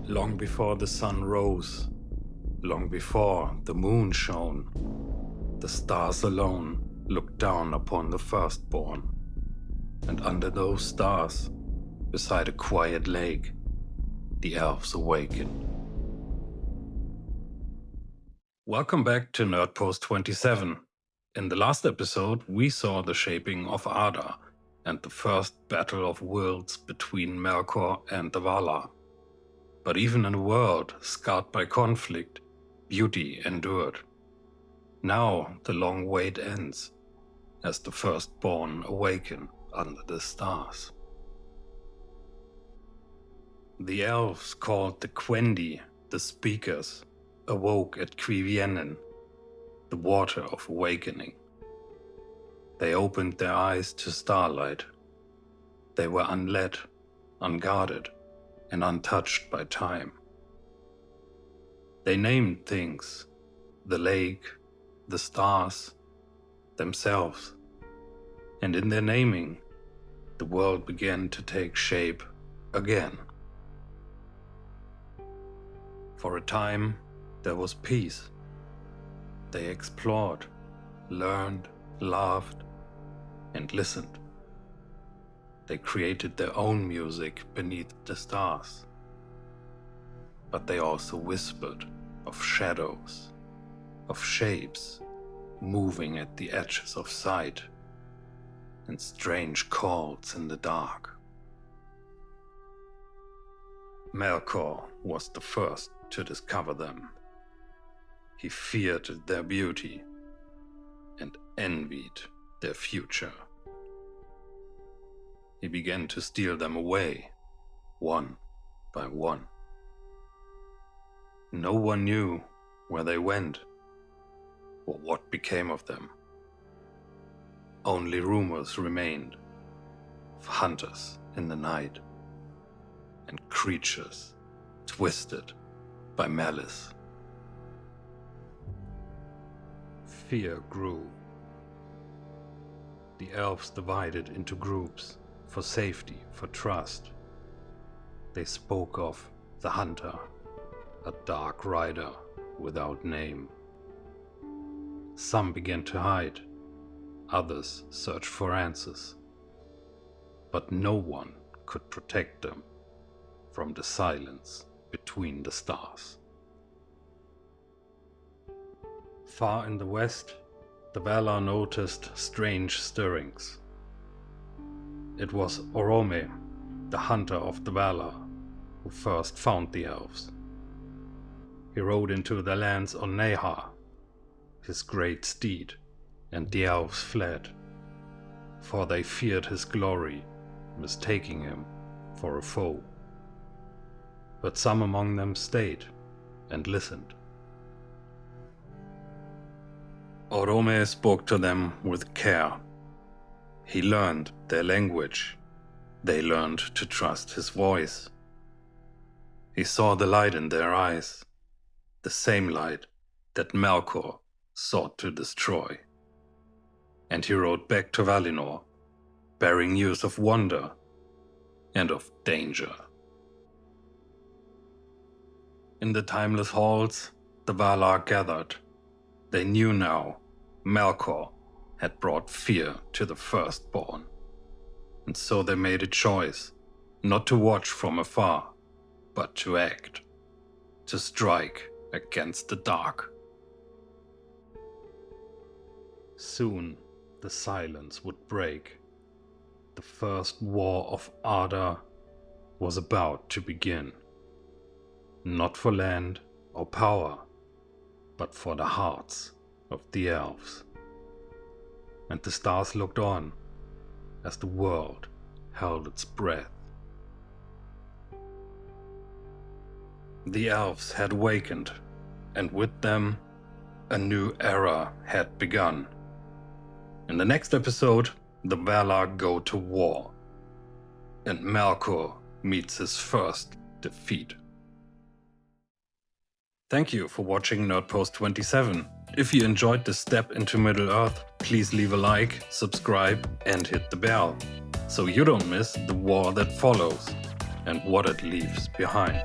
Long before the sun rose, long before the moon shone, the stars alone looked down upon the Firstborn. And under those stars, beside a quiet lake, the elves awakened. Welcome back to Nerdpost 27. In the last episode, we saw the shaping of Arda and the first battle of worlds between Melkor and the Valar. But even in a world scarred by conflict, beauty endured. Now the long wait ends, as the Firstborn awaken under the stars. The elves called the Quendi, the Speakers, awoke at Cuiviénen, the Water of Awakening. They opened their eyes to starlight. They were unled, unguarded, and untouched by time. They named things, the lake, the stars, themselves, and in their naming, the world began to take shape again. For a time, there was peace. They explored, learned, laughed, and listened. They created their own music beneath the stars. But they also whispered of shadows, of shapes moving at the edges of sight, and strange calls in the dark. Melkor was the first to discover them. He feared their beauty and envied their future. He began to steal them away, one by one. No one knew where they went or what became of them. Only rumors remained of hunters in the night and creatures twisted by malice. Fear grew. The elves divided into groups for safety, for trust. They spoke of the hunter, a dark rider without name. Some began to hide, others searched for answers. But no one could protect them from the silence between the stars. Far in the west, the Valar noticed strange stirrings. It was Orome, the hunter of the Valar, who first found the elves. He rode into the lands on Nehar, his great steed, and the elves fled, for they feared his glory, mistaking him for a foe. But some among them stayed and listened. Orome spoke to them with care. He learned their language. They learned to trust his voice. He saw the light in their eyes, the same light that Melkor sought to destroy. And he rode back to Valinor, bearing news of wonder and of danger. In the timeless halls, the Valar gathered. They knew now Melkor had brought fear to the Firstborn, and so they made a choice, not to watch from afar, but to act, to strike against the dark. Soon the silence would break. The first war of Arda was about to begin. Not for land or power, but for the hearts of the elves. And the stars looked on as the world held its breath. The elves had awakened, and with them, a new era had begun. In the next episode, the Valar go to war, and Melkor meets his first defeat. Thank you for watching Nerdpost 27. If you enjoyed this step into Middle-earth, please leave a like, subscribe, and hit the bell, so you don't miss the war that follows and what it leaves behind.